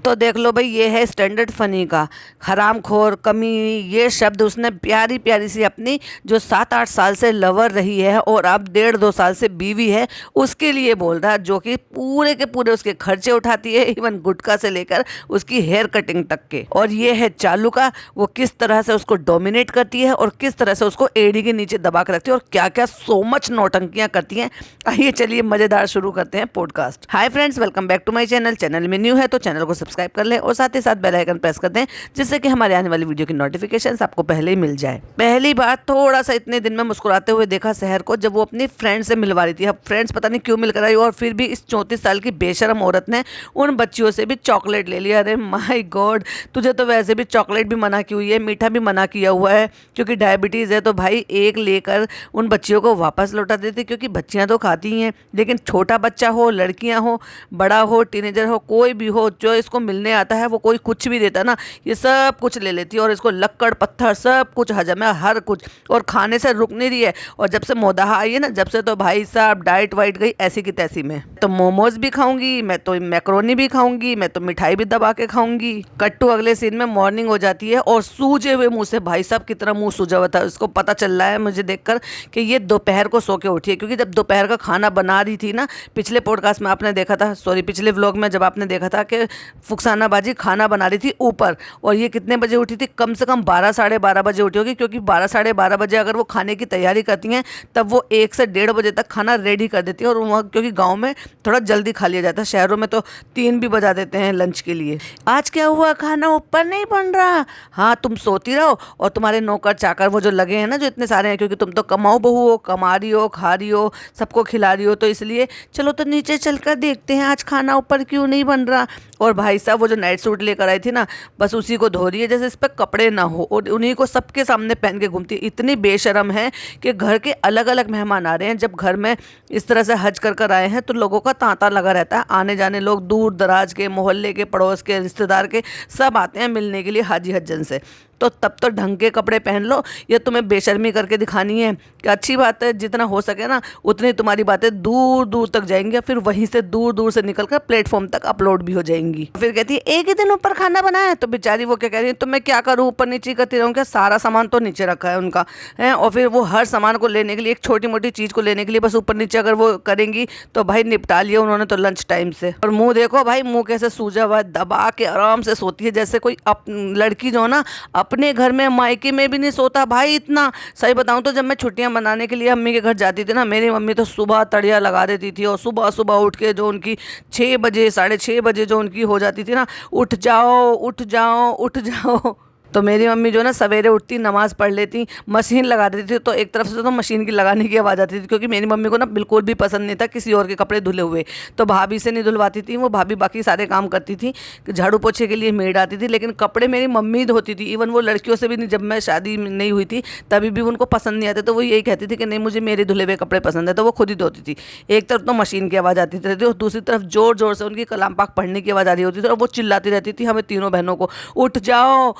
तो देख लो भाई, ये है स्टैंडर्ड फनी का हरामखोर कमी। ये शब्द उसने प्यारी प्यारी सी अपनी जो 7-8 साल से लवर रही है और अब 1.5-2 साल से बीवी है उसके लिए बोल रहा है, जो कि पूरे के पूरे उसके खर्चे उठाती है, इवन गुटखा से लेकर उसकी हेयर कटिंग तक के। और ये है चालू का, वो किस तरह से उसको डोमिनेट करती है और किस तरह से उसको एड़ी के नीचे दबा कर रखती है और क्या क्या सो मच नौटंकियां करती हैं। आइए चलिए मजेदार शुरू करते हैं podcast. Hi friends, welcome back to my channel. Channel में न्यू है तो चैनल को सब्सक्राइब कर लें और साथ ही साथ बेल आइकन प्रेस कर दें, जिससे कि हमारे आने वाली वीडियो की नोटिफिकेशंस आपको पहले ही मिल जाए। पहली बार थोड़ा सा इतने दिन में मुस्कुराते हुए देखा शहर को, जब वो अपनी फ्रेंड से मिलवा रही थी। अब फ्रेंड्स पता नहीं क्यों मिलकर आई और फिर भी इस 34 साल की बेशरम औरत ने उन बच्चियों से भी चॉकलेट ले लिया। अरे माय गॉड, तुझे तो वैसे भी चॉकलेट भी मना की हुई है, मीठा भी मना किया हुआ है क्योंकि डायबिटीज़ है। तो भाई एक लेकर उन बच्चियों को वापस लौटा देती, क्योंकि बच्चियां तो खाती ही हैं, लेकिन छोटा बच्चा हो, लड़कियां हो, बड़ा हो, टीनेजर हो, कोई भी हो, जो इसको मिलने आता है वो कोई कुछ भी देता ना, ये सब कुछ ले लेती है और इसको लक्कड़ पत्थर सब कुछ हजम है, हर कुछ, और खाने से रुक नहीं रही है। और जब से मोदाहा आई है ना, जब से तो भाई साहब डाइट वाइट गई ऐसी की तैसी में। तो मोमोज भी खाऊंगी मैं, तो मैक्रोनी भी खाऊंगी मैं, तो मिठाई भी दबा के खाऊंगी। कट्टू अगले सीन में मॉर्निंग हो जाती है और सूजे हुए मुंह से, भाई साहब कितना मुंह सूजा हुआ था, उसको पता चल रहा है मुझे देखकर कि ये दोपहर को सो के उठी है। क्योंकि जब दोपहर का खाना बना रही थी ना, पिछले पॉडकास्ट में आपने देखा था, सॉरी पिछले व्लॉग में जब आपने देखा था कि फुकसाना बाजी खाना बना रही थी ऊपर, और ये कितने बजे उठी थी, कम से कम 12-12:30 बजे उठी होगी। क्योंकि 12-12:30 बजे अगर वो खाने की तैयारी करती हैं तब वो 1 से 1:30 बजे तक खाना रेडी कर देती है। और वहाँ क्योंकि गाँव में थोड़ा जल्दी खा लिया जाता है, शहरों में तो 3 भी बजा देते हैं लंच के लिए। आज क्या हुआ, खाना ऊपर नहीं बन रहा? हाँ, तुम सोती रहो और तुम्हारे नौकर चाकर वो जो लगे हैं ना, जो इतने सारे हैं, क्योंकि तुम तो कमाओ बहू हो, कमा रही हो, खा रही हो, सबको खिला रही हो, तो इसलिए चलो तो नीचे चलकर देखते हैं आज खाना ऊपर क्यों नहीं बन रहा। और भाई साहब वो जो नाइट सूट लेकर आई थी ना, बस उसी को धो रही है जैसे इस पर कपड़े ना हो, और उन्हीं को सबके सामने पहन के घूमती। इतनी बेशरम है कि घर के अलग अलग मेहमान आ रहे हैं, जब घर में इस तरह से हज कर आए हैं तो लोगों का तांता लगा रहता है। आने जाने लोग दूर दराज के, मोहल्ले के, पड़ोस के, रिश्तेदार के सब आते हैं मिलने के लिए हाजी हज्जन से। तो तब तो ढंग के कपड़े पहन लो, ये तुम्हें बेशर्मी करके दिखानी है कि अच्छी बात है, जितना हो सके ना उतनी तुम्हारी बातें दूर दूर तक जाएंगी, फिर वहीं से दूर दूर से निकलकर प्लेटफॉर्म तक अपलोड भी हो जाएंगी। फिर कहती है एक ही दिन ऊपर खाना बनाया, तो बेचारी वो क्या कह रही है, तो मैं क्या करूँ, ऊपर नीचे करती रहूँ क्या? सारा सामान तो नीचे रखा है उनका है, और फिर वो हर सामान को लेने के लिए, एक छोटी मोटी चीज़ को लेने के लिए बस ऊपर नीचे अगर वो करेंगी तो भाई निपटा लिया उन्होंने तो लंच टाइम से। और मुँह देखो भाई, मुँह कैसे सूजा हुआ, दबा के आराम से सोती है जैसे कोई लड़की जो ना अपने घर में मायके में भी नहीं सोता भाई। इतना सही बताऊं तो जब मैं छुट्टियां मनाने के लिए अम्मी के घर जाती थी ना, मेरी मम्मी तो सुबह तड़िया लगा देती थी और सुबह सुबह उठ के जो उनकी 6 बजे 6:30 बजे जो उनकी हो जाती थी ना, उठ जाओ उठ जाओ उठ जाओ। तो मेरी मम्मी जो ना सवेरे उठती, नमाज़ पढ़ लेती, मशीन लगा देती थी, तो एक तरफ से तो मशीन की लगाने की आवाज़ आती थी, क्योंकि मेरी मम्मी को ना बिल्कुल भी पसंद नहीं था किसी और के कपड़े धुले हुए। तो भाभी से नहीं धुलवाती थी, वो भाभी बाकी सारे काम करती थी, झाड़ू पोछे के लिए मेड आती थी, लेकिन कपड़े मेरी मम्मी धोती थी। इवन वो लड़कियों से भी नहीं, जब मैं शादी नहीं हुई थी तभी भी उनको पसंद नहीं आते, तो वो यही कहती थी कि नहीं मुझे मेरे धुले हुए कपड़े पसंद है, तो वो खुद ही धोती थी। एक तरफ तो मशीन की आवाज़ आती रहती थी और दूसरी तरफ ज़ोर ज़ोर से उनकी कलाम पाक पढ़ने की आवाज़ आ रही होती थी, और वो चिल्लाती रहती थी हमें तीनों बहनों को, उठ जाओ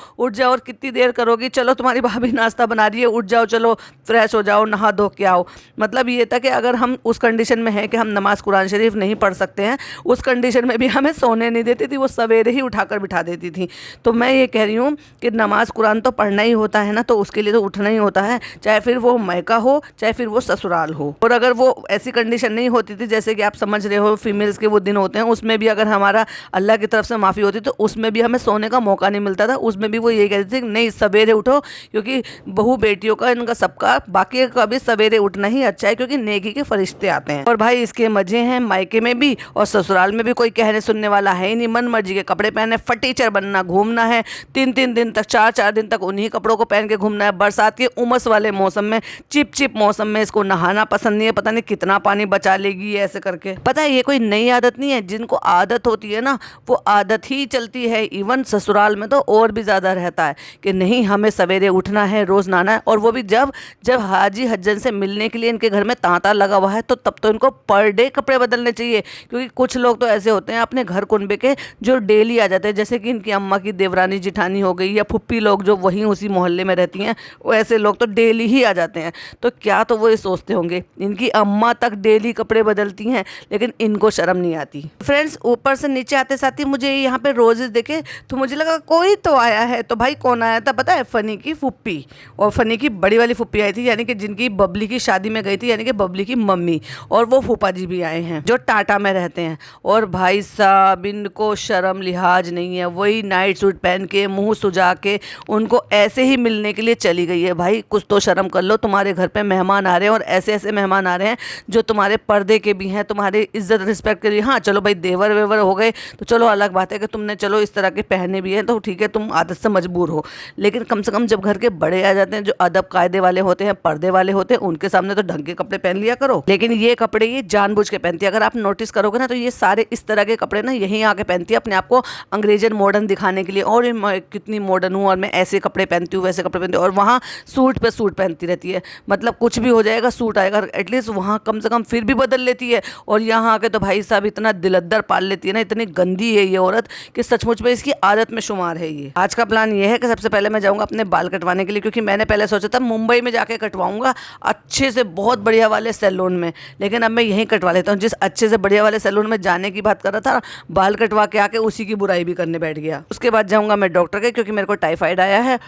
और कितनी देर करोगी, चलो तुम्हारी भाभी नाश्ता बना रही है, उठ जाओ, चलो फ्रेश हो जाओ, नहा धो के आओ। मतलब ये था कि अगर हम उस कंडीशन में हैं कि हम नमाज कुरान शरीफ नहीं पढ़ सकते हैं, उस कंडीशन में भी हमें सोने नहीं देती थी, वो सवेरे ही उठाकर बिठा देती थी। तो मैं ये कह रही हूँ कि नमाज कुरान तो पढ़ना ही होता है ना, तो उसके लिए तो उठना ही होता है, चाहे फिर वो मायका हो चाहे फिर वो ससुराल हो। और अगर वो ऐसी कंडीशन नहीं होती थी, जैसे कि आप समझ रहे हो फीमेल्स के वो दिन होते हैं, उसमें भी अगर हमारा अल्लाह की तरफ से माफ़ी होती तो उसमें भी हमें सोने का मौका नहीं मिलता था। उसमें भी वो ये कहती थी नहीं सवेरे उठो, क्योंकि बहू बेटियों का, इनका सबका, बाकी का भी सवेरे उठना ही अच्छा है, क्योंकि नेकी के फरिश्ते आते हैं। और भाई इसके मजे हैं मायके में भी और ससुराल में भी, कोई कहने सुनने वाला है ही नहीं। मन मर्जी के कपड़े पहने, फटीचर बनना, घूमना है 3-3 दिन तक, 4-4 दिन तक उन्हीं कपड़ों को पहन के घूमना है। बरसात के उमस वाले मौसम में, चिप चिप मौसम में इसको नहाना पसंद नहीं है, पता नहीं कितना पानी बचा लेगी ऐसे करके। पता है ये कोई नई आदत नहीं है, जिनको आदत होती है ना वो आदत ही चलती है। इवन ससुराल में तो और भी ज़्यादा रहता करता है कि नहीं हमें सवेरे उठना है, रोज़ नहाना है। और वो भी जब जब हाजी हज्जन से मिलने के लिए इनके घर में तांता लगा हुआ है, तो तब तो इनको पर डे कपड़े बदलने चाहिए। क्योंकि कुछ लोग तो ऐसे होते हैं अपने घर कुनबे के जो डेली आ जाते हैं, जैसे कि इनकी अम्मा की देवरानी जिठानी हो गई या फुप्पी लोग जो वहीं उसी मोहल्ले में रहती हैं, वो ऐसे लोग तो डेली ही आ जाते हैं। तो क्या तो वो ये सोचते होंगे इनकी अम्मा तक डेली कपड़े बदलती हैं, लेकिन इनको शर्म नहीं आती। फ्रेंड्स, ऊपर से नीचे आते साथ ही मुझे यहाँ पे रोजेस देखे तो मुझे लगा कोई तो आया है। तो भाई कौन आया था पता है? फनी की फुप्पी, और फनी की बड़ी वाली फुप्पी आई थी, यानी कि जिनकी बबली की शादी में गई थी, यानी कि बबली की मम्मी, और वो फूफा जी भी आए हैं जो टाटा में रहते हैं। और भाई साहब इनको शर्म लिहाज नहीं है, वही नाइट सूट पहन के मुंह सुजा के उनको ऐसे ही मिलने के लिए चली गई है। भाई कुछ तो शर्म कर लो, तुम्हारे घर पे मेहमान आ रहे हैं और ऐसे ऐसे मेहमान आ रहे हैं जो तुम्हारे पर्दे के भी हैं, तुम्हारे इज्जत रिस्पेक्ट के लिए। हाँ चलो भाई देवर वेवर हो गए तो चलो अलग बात है कि तुमने चलो इस तरह के पहने भी हैं तो ठीक है, तुम आदत से मजबूर हो, लेकिन कम से कम जब घर के बड़े आ जाते हैं जो अदब कायदे वाले होते हैं, पर्दे वाले होते हैं, उनके सामने तो ढंग के कपड़े पहन लिया करो। लेकिन ये कपड़े ये जानबूझ के पहनती है। अगर आप नोटिस करोगे ना तो ये सारे इस तरह के कपड़े ना यहीं आके पहनती है अपने आप को अंग्रेजन मॉडर्न दिखाने के लिए, और मैं कितनी मॉडर्न हूँ और मैं ऐसे कपड़े पहनती हूँ वैसे कपड़े पहनती हूँ, और वहाँ सूट पे सूट पहनती रहती है। मतलब कुछ भी हो जाएगा सूट आएगा, एटलीस्ट वहाँ कम से कम फिर भी बदल लेती है। और यहाँ आके तो भाई साहब इतना दिलद्दर पाल लेती है ना, इतनी गंदी है ये औरत कि सचमुच में इसकी आदत में शुमार है ये। आज का प्लान ये है कि सबसे पहले मैं जाऊँगा अपने बाल कटवाने के लिए, क्योंकि मैंने पहले सोचा था मुंबई में जाके कटवाऊंगा अच्छे से बहुत बढ़िया वाले सैलून में, लेकिन अब मैं यहीं कटवा लेता हूँ। जिस अच्छे से बढ़िया वाले सैलून में जाने की बात कर रहा था, बाल कटवा के आके उसी की बुराई भी करने बैठ गया। उसके बाद जाऊँगा मैं डॉक्टर के, क्योंकि मेरे को टाइफाइड आया है।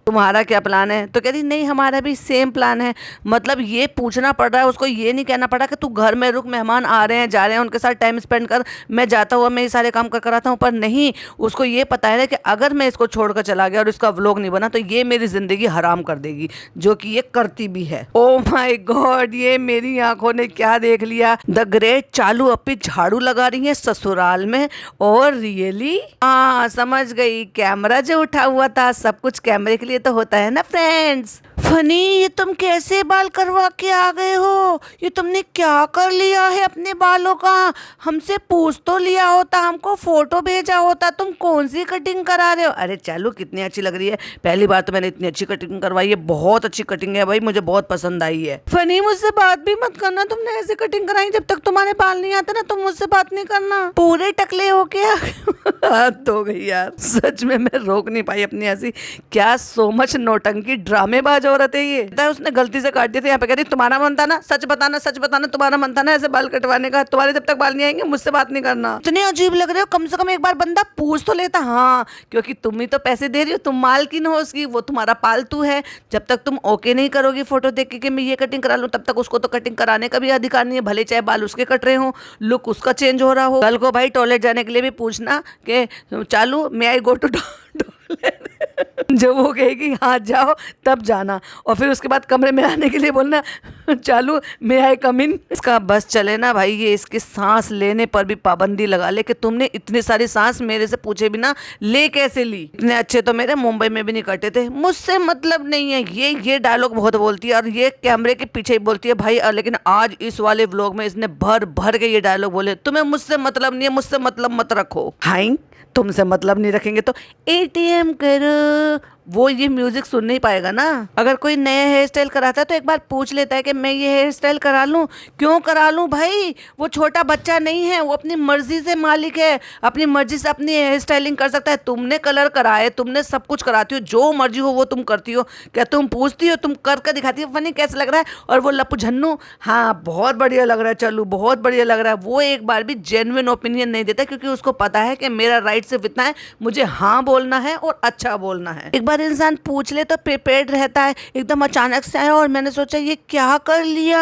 तुम्हारा क्या प्लान है? तो कहती नहीं हमारा भी सेम प्लान है। मतलब ये पूछना पड़ रहा है उसको, ये नहीं कहना पड़ा कि तू घर में रुक, मेहमान आ रहे हैं जा रहे हैं उनके साथ टाइम स्पेंड कर, मैं जाता हुआ मैं ये सारे काम कर कराता हूँ। पर नहीं, उसको ये पता है ना कि अगर मैं इसको छोड़कर चला गया और इसका व्लॉग नहीं बना तो ये मेरी ज़िंदगी हराम कर देगी, जो कि ये करती भी है। ओ माय गॉड, ये मेरी आंखों ने क्या देख लिया। द ग्रेट चालू अपी झाड़ू लगा रही है ससुराल में, और रियली हाँ समझ गई, कैमरा जो उठा हुआ था सब कुछ कैमरे के लिए तो होता है ना फ्रेंड्स। फनी, ये तुम कैसे बाल करवा के आ गए हो? ये तुमने क्या कर लिया है अपने बालों का? हमसे पूछ तो लिया होता, हमको फोटो भेजा होता। तुम कौन सी कटिंग करा रहे हो? अरे चालू कितनी अच्छी लग रही है, पहली बार तो मैंने इतनी अच्छी कटिंग करवाई है, बहुत अच्छी कटिंग है भाई, मुझे बहुत पसंद आई है। फनी मुझसे बात भी मत करना, तुमने ऐसी कटिंग कराई, जब तक तुम्हारे बाल नहीं आते ना तुम मुझसे बात नहीं करना। पूरे टकले हो क्या? हद हो गई यार, सच में मैं रोक नहीं पाई अपनी हंसी। क्या सो मच नौटंकी ड्रामेबाज औरत है ये। उसने गलती से काट दिया था, यहाँ पे कह रही तुम्हारा मन था ना, सच बताना तुम्हारा मन था ना ऐसे बाल कटवाने का, तुम्हारे जब तक बाल नहीं आएंगे मुझसे बात नहीं करना। इतने अजीब लग रहे हो, कम से कम एक बार बंदा पूछ तो लेता। हाँ क्योंकि तुम ही तो पैसे दे रही हो, तुम मालकिन हो उसकी, वो तुम्हारा पालतू है। जब तक तुम ओके नहीं करोगी फोटो देख के कि मैं ये कटिंग करा लूँ, तब तक उसको तो कटिंग कराने का भी अधिकार नहीं है, भले चाहे बाल उसके कट रहे हो, लुक उसका चेंज हो रहा हो। कल को भाई टॉयलेट जाने के लिए भी पूछना कि चालू मे आई गो टू टॉयलेट, जब वो कहेगी हाँ जाओ तब जाना, और फिर उसके बाद कमरे में आने के लिए बोलना चालू मे आई कम इन। इसका बस चले ना भाई, ये इसके सांस लेने पर भी पाबंदी लगा ले कि तुमने इतनी सारी सांस मेरे से पूछे बिना ले कैसे ली। इतने अच्छे तो मेरे मुंबई में भी नहीं कटे थे। मुझसे मतलब नहीं है, ये डायलॉग बहुत बोलती है और ये कैमरे के पीछे ही बोलती है भाई। लेकिन आज इस वाले व्लॉग में इसने भर भर के ये डायलॉग बोले, तुम्हें मुझसे मतलब नहीं है, मुझसे मतलब मत रखो। हाई तुमसे मतलब नहीं रखेंगे तो एटीएम करो, वो ये म्यूजिक सुन नहीं पाएगा ना। अगर कोई नया हेयर स्टाइल कराता है तो एक बार पूछ लेता है कि मैं ये हेयर स्टाइल करा लूँ। क्यों करा लूँ भाई? वो छोटा बच्चा नहीं है, वो अपनी मर्जी से मालिक है, अपनी मर्जी से अपनी हेयर स्टाइलिंग कर सकता है। तुमने कलर कराए, तुमने सब कुछ कराती हो, जो मर्जी हो वो तुम करती हो। क्या तुम पूछती हो? तुम कर दिखाती हो। फनी कैसे लग रहा है? और वो लप्पू झन्नू, हाँ बहुत बढ़िया लग रहा है, चलू बहुत बढ़िया लग रहा है। वो एक बार भी जेन्युइन ओपिनियन नहीं देता, क्योंकि उसको पता है कि मेरा राइट सिर्फ इतना है, मुझे हाँ बोलना है और अच्छा बोलना है। एक बार इंसान पूछ ले तो प्रिपेयर्ड रहता है। एकदम अचानक से आया और मैंने सोचा ये क्या कर लिया।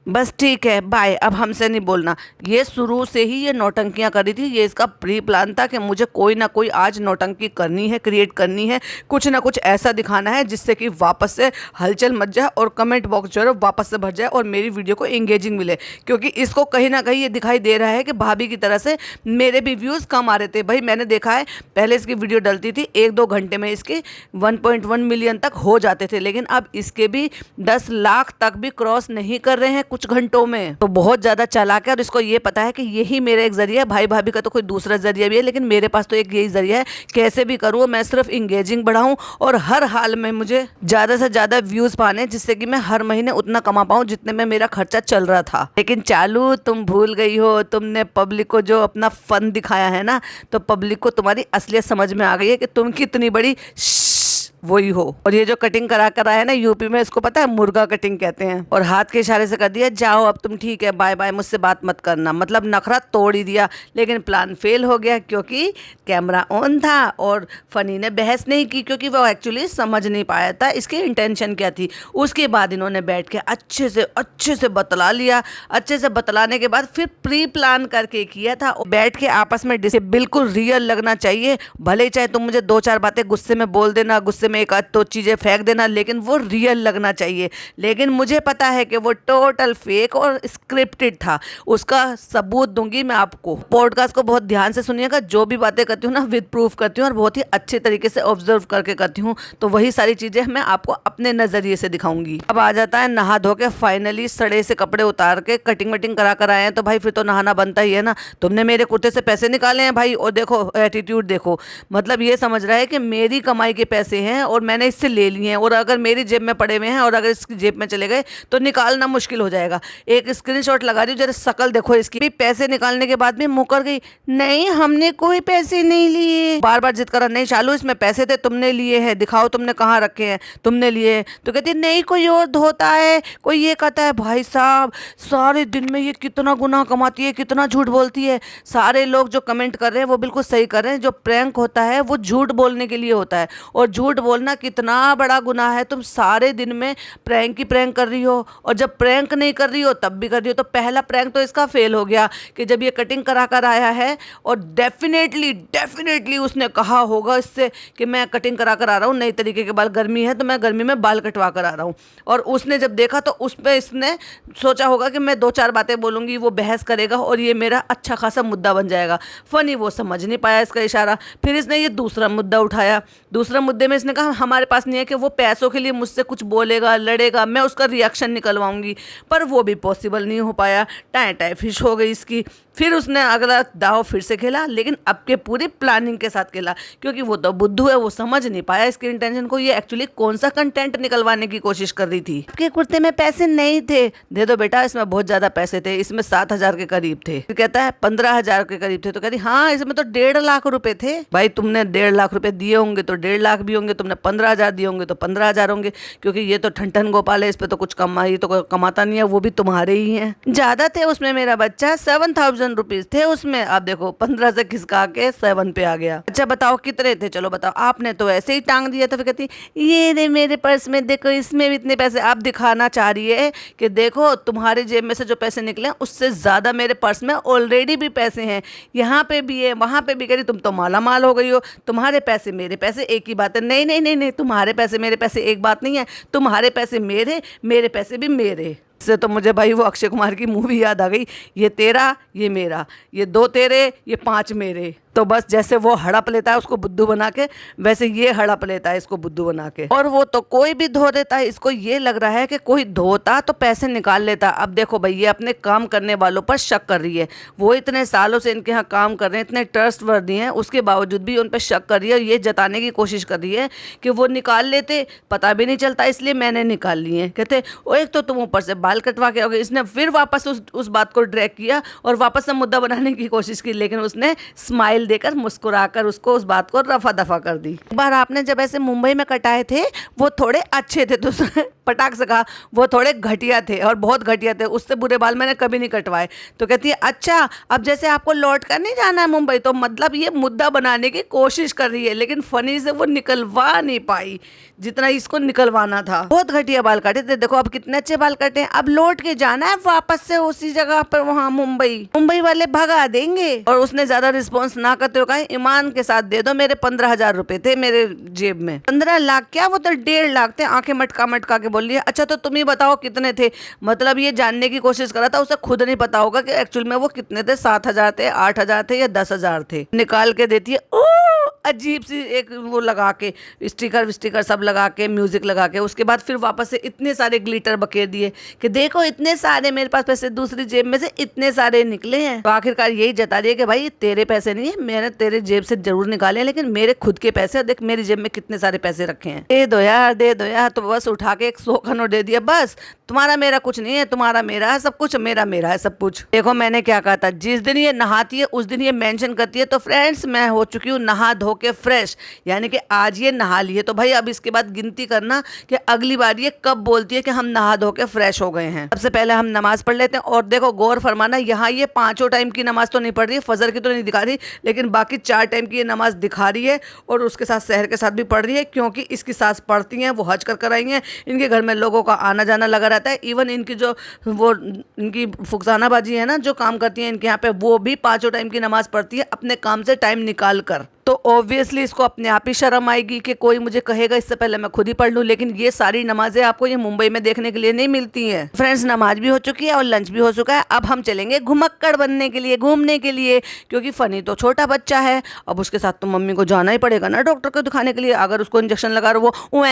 बस ठीक है बाय, अब हमसे नहीं बोलना। ये शुरू से ही ये नौटंकियां करी थी, ये इसका प्री प्लान था कि मुझे कोई ना कोई आज नौटंकी करनी है, क्रिएट करनी है, कुछ ना कुछ ऐसा दिखाना है जिससे कि वापस से हलचल मच जाए और कमेंट बॉक्स जो है वापस से भर जाए और मेरी वीडियो को एंगेजिंग मिले। क्योंकि इसको कहीं ना कहीं ये दिखाई दे रहा है कि भाभी की तरह से मेरे भी व्यूज़ कम आ रहे थे। भाई मैंने देखा है पहले इसकी वीडियो डलती थी 1-2 घंटे में इसके 1.1 मिलियन तक हो जाते थे, लेकिन अब इसके भी 10 लाख तक भी क्रॉस नहीं कर रहे हैं कुछ घंटों में। तो बहुत ज्यादा चालाक है और इसको ये पता है कि यही मेरा एक जरिया है। भाई भाभी का तो कोई दूसरा जरिया भी है, लेकिन मेरे पास तो एक यही जरिया है, कैसे भी करूँ मैं सिर्फ इंगेजिंग बढ़ाऊं और हर हाल में मुझे ज्यादा से ज्यादा व्यूज पाने, जिससे कि मैं हर महीने उतना कमा पाऊं जितने में मेरा खर्चा चल रहा था। लेकिन चालू तुम भूल गई हो, तुमने पब्लिक को जो अपना फन दिखाया है ना, तो पब्लिक को तुम्हारी असलियत समझ में आ गई है कि तुम कितनी बड़ी वही हो। और ये जो कटिंग करा कर आया है ना यूपी में, इसको पता है मुर्गा कटिंग कहते हैं। और हाथ के इशारे से कर दिया जाओ अब तुम ठीक है, बाय बाय, मुझसे बात मत करना। मतलब नखरा तोड़ ही दिया, लेकिन प्लान फेल हो गया क्योंकि कैमरा ऑन था और फनी ने बहस नहीं की, क्योंकि वो एक्चुअली समझ नहीं पाया था इसकी इंटेंशन क्या थी। उसके बाद इन्होंने बैठ के अच्छे से बतला लिया। अच्छे से बतलाने के बाद फिर प्री प्लान करके किया था। बैठ के आपस में बिल्कुल रियल लगना चाहिए। भले ही चाहे तुम मुझे 2-4 बातें गुस्से में बोल देना, गुस्से में एक आध तो चीजें फेंक देना, लेकिन वो रियल लगना चाहिए। लेकिन मुझे पता है कि वो टोटल फेक और स्क्रिप्टेड था। उसका सबूत दूंगी मैं आपको। पॉडकास्ट को बहुत ध्यान से सुनिएगा। जो भी बातें करती हूँ ना विद प्रूफ करती हूँ और बहुत ही अच्छे तरीके से ऑब्जर्व करके करती हूँ। तो वही सारी चीजें मैं आपको अपने नजरिए से दिखाऊंगी। अब आ जाता है नहा धो के फाइनली सड़े से कपड़े उतार के कटिंग वटिंग करा कर आए हैं, तो भाई फिर तो नहाना बनता ही है ना। तुमने मेरे कुर्ते से पैसे निकाले हैं भाई, और देखो एटीट्यूड देखो। मतलब ये समझ रहा है कि मेरी कमाई के पैसे हैं और मैंने इससे ले लिए हैं, और अगर मेरी जेब में पड़े हुए हैं और अगर इसकी जेब में चले गए तो निकालना मुश्किल हो जाएगा। एक स्क्रीनशॉट लगा रही हूँ, जरा शकल देखो इसकी। भी पैसे निकालने के बाद भी मुकर गई, नहीं हमने कोई पैसे नहीं लिए। बार बार जिद करा, नहीं चालू इसमें पैसे थे, तुमने लिए हैं, दिखाओ तुमने कहाँ रखे हैं, तुमने लिए हैं। तो कहती नहीं कोई और धोता है, कोई ये कहता है। भाई साहब सारे दिन में ये कितना गुनाह कमाती है, कितना झूठ बोलती है। सारे लोग जो कमेंट कर रहे हैं वो बिल्कुल सही कर रहे हैं। जो प्रैंक होता है वो झूठ बोलने के लिए होता है, और झूठ बोलना कितना बड़ा गुनाह है। तुम सारे दिन में प्रैंक ही प्रैंक कर रही हो, और जब प्रैंक नहीं कर रही हो तब भी कर रही हो। तो पहला प्रैंक तो इसका फेल हो गया कि जब ये कटिंग करा कर आया है, और डेफिनेटली उसने कहा होगा इससे कि मैं कटिंग करा कर आ रहा हूँ, नई तरीके के बाल, गर्मी है तो मैं गर्मी में बाल कटवा कर आ रहा हूँ। और उसने जब देखा तो उस पर इसने सोचा होगा कि मैं 2-4 बातें बोलूँगी, वो बहस करेगा और ये मेरा अच्छा खासा मुद्दा बन जाएगा। फनी वो समझ नहीं पाया इसका इशारा। फिर इसने ये दूसरा मुद्दा उठाया। दूसरा मुद्दे में इसने कहा हमारे पास नहीं है कि वो पैसों के लिए मुझसे कुछ बोलेगा, लड़ेगा, मैं उसका रिएक्शन निकलवाऊंगी। पर वो भी पॉसिबल नहीं हो पाया। टाई फिश हो गई इसकी। फिर उसने अगला दाव फिर से खेला, लेकिन अब के पूरी प्लानिंग के साथ खेला, क्योंकि वो तो बुद्धू है, वो समझ नहीं पाया इसकी इंटेंशन को। ये एक्चुअली कौन सा कंटेंट निकलवाने की कोशिश कर रही थी। आपके कुर्ते में पैसे नहीं थे, दे दो बेटा, इसमें बहुत ज्यादा पैसे थे, इसमें 7,000 के करीब थे। फिर कहता है 15,000 के करीब थे। तो कहती हाँ इसमें तो 1.5 लाख रुपए थे। भाई तुमने 1.5 लाख रुपए दिए होंगे तो 1.5 लाख भी होंगे, तुमने 15,000 दिए होंगे तो 15,000 होंगे, क्योंकि ये तो ठन गोपाल है, इस पे तो कुछ ये तो कमाता नहीं है, वो भी तुम्हारे ही है। ज्यादा थे उसमें मेरा बच्चा, 7,000 रुपीज थे उसमें। आप देखो 15 से खिसका के 7 पे आ गया। अच्छा बताओ कितने थे, चलो बताओ, आपने तो ऐसे ही टांग दिया। तो फिर कहती ये रे मेरे पर्स में देखो, इसमें भी इतने पैसे। आप दिखाना चाह रही है कि देखो तुम्हारी जेब में से जो पैसे निकले उससे ज्यादा मेरे पर्स में ऑलरेडी भी पैसे हैं, यहाँ पे भी है, वहां पे भी। कह रही तुम तो माला माल हो गई हो, तुम्हारे पैसे मेरे पैसे एक ही बात है। नहीं नहीं नहीं नहीं, तुम्हारे पैसे मेरे पैसे एक बात नहीं है, तुम्हारे पैसे मेरे, मेरे पैसे भी मेरे। इससे तो मुझे भाई वो अक्षय कुमार की मूवी याद आ गई, ये तेरा ये मेरा, ये 2 तेरे ये 5 मेरे। तो बस जैसे वो हड़प लेता है उसको बुद्धू बना के, वैसे ये हड़प लेता है इसको बुद्धू बना के। और वो तो कोई भी धो देता है, इसको ये लग रहा है कि कोई धोता तो पैसे निकाल लेता। अब देखो भाई ये अपने काम करने वालों पर शक कर रही है। वो इतने सालों से इनके यहाँ काम कर रहे हैं, इतने ट्रस्टवर्दी हैं, उसके बावजूद भी उन पर शक कर रही है। ये जताने की कोशिश कर रही है कि वो निकाल लेते, पता भी नहीं चलता, इसलिए मैंने निकाल लिए। कहते ओ एक तो तुम ऊपर से बाल कटवा के आओगे। इसने फिर वापस उस बात को ड्रैग किया और वापस से मुद्दा बनाने की कोशिश की, लेकिन उसने स्माइल देकर मुस्कुराकर उसको उस बात को रफा दफा कर दी। एक बार आपने जब ऐसे मुंबई में कटाए थे वो थोड़े अच्छे थे, तो पटाख से कहा वो थोड़े घटिया थे और बहुत घटिया थे, उससे बुरे बाल मैंने कभी नहीं कटवाए। तो कहती है अच्छा अब जैसे आपको लौट कर नहीं जाना है मुंबई, तो मतलब ये मुद्दा बनाने की कोशिश कर रही है, लेकिन फनी से वो निकलवा नहीं पाई जितना इसको निकलवाना था। बहुत घटिया बाल काटे थे, देखो अब कितने अच्छे बाल कटे हैं। अब लौट के जाना है वापस से उसी जगह पर, वहाँ मुंबई वाले भगा देंगे। और उसने ज्यादा रिस्पॉन्स ना करते हुए कहा ईमान के साथ दे दो, मेरे 15,000 रुपए थे मेरे जेब में। 15 लाख क्या, वो तो 1.5 लाख थे। आंखें मटका के बोल रही है अच्छा तो तुम ही बताओ कितने थे। मतलब ये जानने की कोशिश कर रहा था, उसे खुद नहीं पता होगा कि एक्चुअल में वो कितने थे, 7,000 थे, 8,000 थे या 10,000 थे। निकाल के देती है, ओ अजीब सी एक वो लगा के स्टिकर विस्टिकर सब लगा के म्यूजिक लगा के, उसके बाद फिर वापस से इतने सारे ग्लिटर बखेर दिए कि देखो इतने सारे मेरे पास पैसे, दूसरी जेब में से इतने सारे निकले हैं। तो आखिरकार यही जता दिया कि भाई तेरे पैसे नहीं है, मैंने तेरे जेब से जरूर निकाले लेकिन मेरे खुद के पैसे, देख मेरी जेब में कितने सारे पैसे रखे हैं, दे दो यार दे दो यार। तो बस उठा के 100 का नोट दे दिया, बस तुम्हारा मेरा कुछ नहीं है, तुम्हारा मेरा है सब कुछ, मेरा मेरा है सब कुछ। देखो मैंने क्या कहा था, जिस दिन ये नहाती है उस दिन ये मेंशन करती है। तो फ्रेंड्स मैं हो चुकी हूँ नहा धो के फ्रेश, यानी कि आज ये नहा ली है। तो भाई अब इसके बाद गिनती करना कि अगली बार ये कब बोलती है कि हम नहा धो के फ्रेश हो गए हैं। सबसे पहले हम नमाज पढ़ लेते हैं। और देखो गौर फरमाना, यहाँ ये 5 टाइम की नमाज तो नहीं पढ़ रही है, फजर की तो नहीं दिखा रही, लेकिन बाकी 4 टाइम की ये नमाज दिखा रही है और उसके साथ सहर के साथ भी पढ़ रही है, क्योंकि इसकी सास पढ़ती हैं, वो हज कर आई हैं, इनके घर में लोगों का आना जाना लगा रहता है। इवन इनकी जो वो इनकी फुकसानाबाजी है ना, जो काम करती है इनके यहाँ पे, वो भी 5 टाइम की नमाज पढ़ती है अपने काम से टाइम निकाल कर। तो ऑब्वियसली इसको अपने आप ही शर्म आएगी कि कोई मुझे कहेगा, इससे पहले मैं खुद ही पढ़ लूँ। लेकिन ये सारी नमाजें आपको ये मुंबई में देखने के लिए नहीं मिलती हैं। फ्रेंड्स नमाज भी हो चुकी है और लंच भी हो चुका है। अब हम चलेंगे घुमक्कड़ बनने के लिए, घूमने के लिए, क्योंकि फनी तो छोटा बच्चा है, अब उसके साथ तो मम्मी को जाना ही पड़ेगा ना डॉक्टर को दिखाने के लिए। अगर उसको इंजेक्शन लगा रहा वो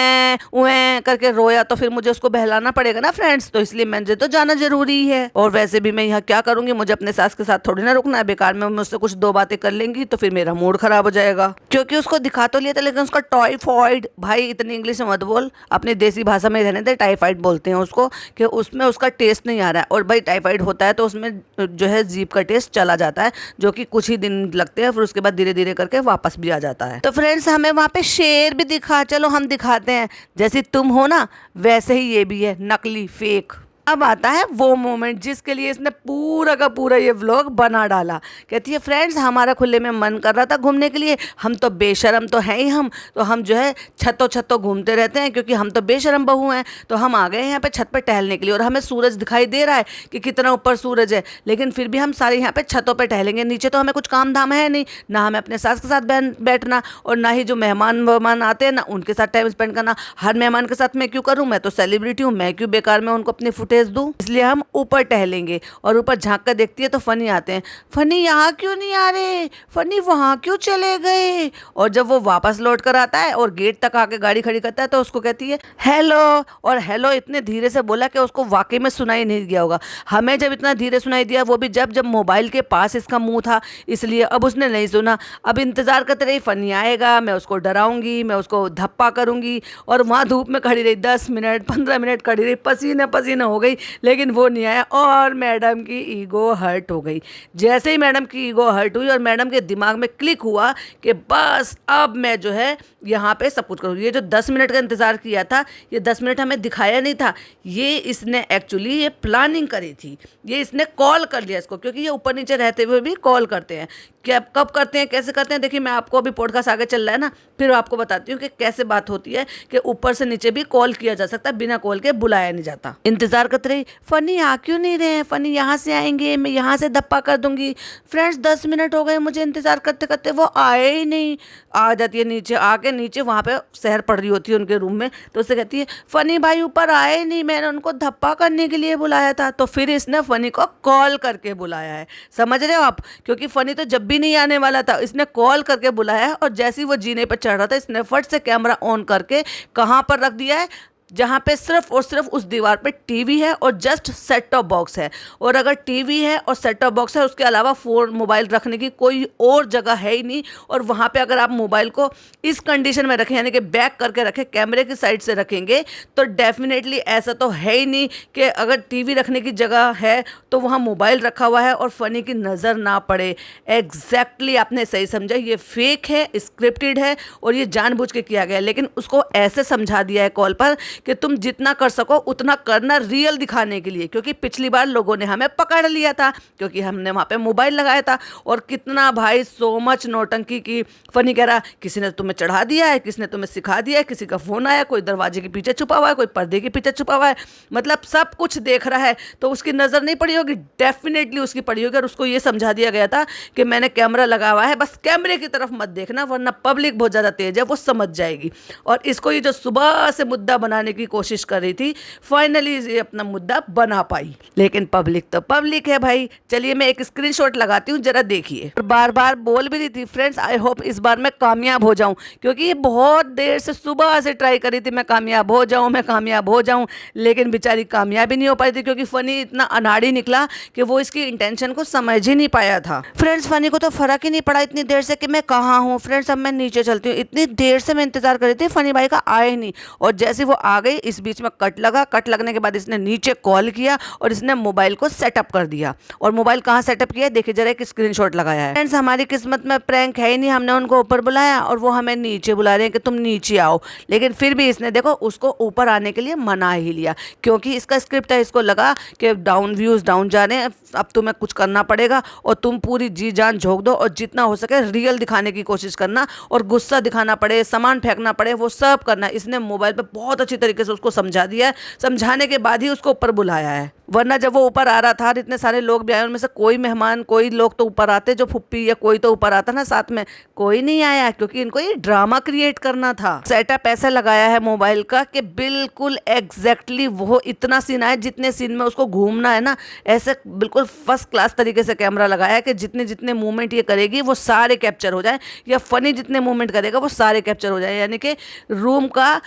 उए करके रोया तो फिर मुझे उसको बहलाना पड़ेगा ना फ्रेंड्स, तो इसलिए मुझे तो जाना जरूरी है। और वैसे भी मैं यहाँ क्या करूंगी, मुझे अपने सास के साथ थोड़ी ना रुकना है, बेकार में मुझसे कुछ 2 बातें कर लेंगी तो फिर मेरा मूड खराब हो जाएगा। क्योंकि उसको दिखा तो लिया था लेकिन उसका टाइफाइड, भाई इतनी इंग्लिश में मत बोल, अपनी देसी भाषा में रहने दे, टाइफाइड बोलते हैं उसको, कि उसमें उसका टेस्ट नहीं आ रहा है। और भाई टाइफाइड होता है तो उसमें जो है जीभ का टेस्ट चला जाता है, जो कि कुछ ही दिन लगते हैं, फिर उसके बाद धीरे धीरे करके वापस भी आ जाता है। तो फ्रेंड्स हमें वहाँ पे शेर भी दिखा, चलो हम दिखाते हैं, जैसे तुम हो ना वैसे ही ये भी है, नकली फेक। अब आता है वो मोमेंट जिसके लिए इसने पूरा का पूरा ये व्लॉग बना डाला। कहती है फ्रेंड्स हमारा खुले में मन कर रहा था घूमने के लिए, हम तो बेशरम तो हैं ही, हम जो है छतों घूमते रहते हैं, क्योंकि हम तो बेशरम बहू हैं। तो हम आ गए यहाँ पे छत पे टहलने के लिए, और हमें सूरज दिखाई दे रहा है कि कितना ऊपर सूरज है, लेकिन फिर भी हम सारे यहाँ पे छतों पे टहलेंगे, नीचे तो हमें कुछ काम धाम है नहीं, ना हमें अपने सास के साथ बैठना, और ना ही जो मेहमान आते हैं ना उनके साथ टाइम स्पेंड करना। हर मेहमान के साथ मैं क्यों करूँ, मैं तो सेलिब्रिटी हूँ, मैं क्यों बेकार में उनको अपनी फुटेज दूं, इसलिए हम ऊपर टहलेंगे। और ऊपर झांक कर देखती है तो फनी आते हैं, फनी यहाँ क्यों नहीं आ रहे, फनी वहां क्यों चले गए। और जब वो वापस लौट कर आता है और गेट तक आके गाड़ी खड़ी करता है तो उसको कहती है हेलो, और हेलो इतने धीरे से बोला कि उसको वाकई में सुनाई नहीं दिया होगा। हमें जब इतना धीरे सुनाई दिया, वो भी जब मोबाइल के पास इसका मुंह था, इसलिए अब उसने नहीं सुना। अब इंतजार करते रही, फनी आएगा, मैं उसको डराऊंगी, मैं उसको धप्पा करूंगी। और वहां धूप में खड़ी रही, 10 मिनट 15 मिनट खड़ी रही, पसीने पसीने हो गई, लेकिन वो नहीं आया, और मैडम की ईगो हर्ट हो गई। जैसे ही मैडम की ईगो हर्ट हुई और मैडम के दिमाग में क्लिक हुआ कि बस अब मैं जो है यहाँ पे सब कुछ करूँ। ये जो 10 मिनट का इंतज़ार किया था, ये 10 मिनट हमें दिखाया नहीं था, ये इसने एक्चुअली ये प्लानिंग करी थी, ये इसने कॉल कर लिया इसको, क्योंकि ये ऊपर नीचे रहते हुए भी कॉल करते हैं। क्या कब करते हैं, कैसे करते हैं, देखिए मैं आपको अभी पॉडकास्ट आगे चल रहा है ना, फिर आपको बताती हूँ कि कैसे बात होती है कि ऊपर से नीचे भी कॉल किया जा सकता है, बिना कॉल के बुलाया नहीं जाता। इंतजार करते रही, फनी आ क्यों नहीं रहे हैं, फनी यहाँ से आएंगे, मैं यहाँ से धप्पा कर दूंगी। फ्रेंड्स 10 मिनट हो गए मुझे इंतजार करते करते, वो आए ही नहीं। आ जाती है नीचे, आके नीचे वहाँ पे सहर पड़ रही होती है उनके रूम में, तो उससे कहती है फनी भाई ऊपर आए नहीं, मैंने उनको धप्पा करने के लिए बुलाया था। तो फिर इसने फनी को कॉल करके बुलाया है, समझ रहे हो आप, क्योंकि फनी तो जब भी नहीं आने वाला था, इसने कॉल करके बुलाया है। और जैसे ही वो जीने पर चढ़ रहा था, इसने फट से कैमरा ऑन करके कहाँ पर रख दिया है, जहाँ पे सिर्फ और सिर्फ उस दीवार पे टीवी है और जस्ट सेट टॉप बॉक्स है। और अगर टीवी है और सेट टॉप बॉक्स है, उसके अलावा फ़ोन मोबाइल रखने की कोई और जगह है ही नहीं। और वहाँ पे अगर आप मोबाइल को इस कंडीशन में रखें, यानी कि बैक करके रखें, कैमरे की साइड से रखेंगे, तो डेफिनेटली ऐसा तो है ही नहीं कि अगर टीवी रखने की जगह है तो वहाँ मोबाइल रखा हुआ है और फनी की नज़र ना पड़े। एग्जैक्टली आपने सही समझा, ये फेक है, स्क्रिप्टेड है और ये जानबूझ के किया गया। लेकिन उसको ऐसे समझा दिया है कॉल पर कि तुम जितना कर सको उतना करना, रियल दिखाने के लिए, क्योंकि पिछली बार लोगों ने हमें पकड़ लिया था, क्योंकि हमने वहाँ पे मोबाइल लगाया था। और कितना भाई सो मच नौटंकी की। फनी कह रहा किसी ने तुम्हें चढ़ा दिया है, किसी ने तुम्हें सिखा दिया है, किसी का फ़ोन आया, कोई दरवाजे के पीछे छुपा हुआ है, कोई पर्दे के पीछे छुपा हुआ है, मतलब सब कुछ देख रहा है। तो उसकी नज़र नहीं पड़ी होगी, डेफिनेटली उसकी पड़ी होगी। और उसको ये समझा दिया गया था कि मैंने कैमरा लगा हुआ है, बस कैमरे की तरफ मत देखना, वरना पब्लिक बहुत ज़्यादा तेज है, वो समझ जाएगी। और इसको ये जो सुबह से मुद्दा बनाने बनाने की कोशिश कर रही थी, फाइनली ये अपना मुद्दा बना पाई। लेकिन पब्लिक तो पब्लिक है भाई। चलिए मैं एक स्क्रीनशॉट लगाती हूँ, जरा देखिए। बार बार बोल भी रही थी फ्रेंड्स, आई होप इस बार मैं कामयाब हो जाऊं, क्योंकि ये बहुत देर से सुबह से ट्राई कर रही थी मैं कामयाब हो जाऊं, मैं कामयाब हो जाऊं, लेकिन बेचारी कामयाब ही नहीं हो पाई थी, क्योंकि फनी इतना अनाड़ी निकला कि वो इसकी इंटेंशन को समझ ही नहीं पाया था। फ्रेंड्स फनी को तो फर्क ही नहीं पड़ा इतनी देर से कि मैं कहाँ हूँ। फ्रेंड्स अब मैं नीचे चलती हूँ, इतनी देर से मैं इंतजार कर रही थी, फनी भाई का आए नहीं, और जैसे वो आ गई इस बीच में कट लगा। कट लगने के बाद इसने नीचे कॉल किया और इसने मोबाइल को सेटअप कर दिया। और मोबाइल कहाँ सेटअप किया देखिए जरा, एक स्क्रीनशॉट लगाया है। फ्रेंड्स हमारी किस्मत में प्रैंक है ही नहीं, हमने उनको ऊपर बुलाया और वो हमें नीचे बुला रहे हैं कि तुम नीचे आओ, लेकिन फिर भी इसने देखो उसको ऊपर आने के लिए मना ही लिया, क्योंकि इसका स्क्रिप्ट है। इसको लगा कि डाउन व्यूज डाउन जा रहे हैं, अब तुम्हें कुछ करना पड़ेगा और तुम पूरी जी जान झोंक दो और जितना हो सके रियल दिखाने की कोशिश करना, और गुस्सा दिखाना पड़े, सामान फेंकना पड़े, वो सब करना। इसने मोबाइल पे बहुत अच्छी तरीके से उसको समझा दिया है, समझाने के बाद ही उसको ऊपर बुलाया है। वरना जब वो ऊपर आ रहा था, इतने सारे लोग भी आए, उनमें से कोई मेहमान, कोई लोग तो ऊपर आते, जो फुप्पी या कोई तो ऊपर आता ना साथ में, कोई नहीं आया, क्योंकि इनको ये ड्रामा क्रिएट करना था। सेटअप ऐसा लगाया है मोबाइल का कि बिल्कुल एग्जैक्टली वो इतना सीन आए, जितने सीन में उसको घूमना है ना, ऐसे बिल्कुल फर्स्ट क्लास तरीके से कैमरा लगाया है कि जितने जितने मूवमेंट ये करेगी वो सारे कैप्चर हो जाए, या फनी जितने मूवमेंट करेगा वो सारे कैप्चर हो जाए, यानी कि रूम का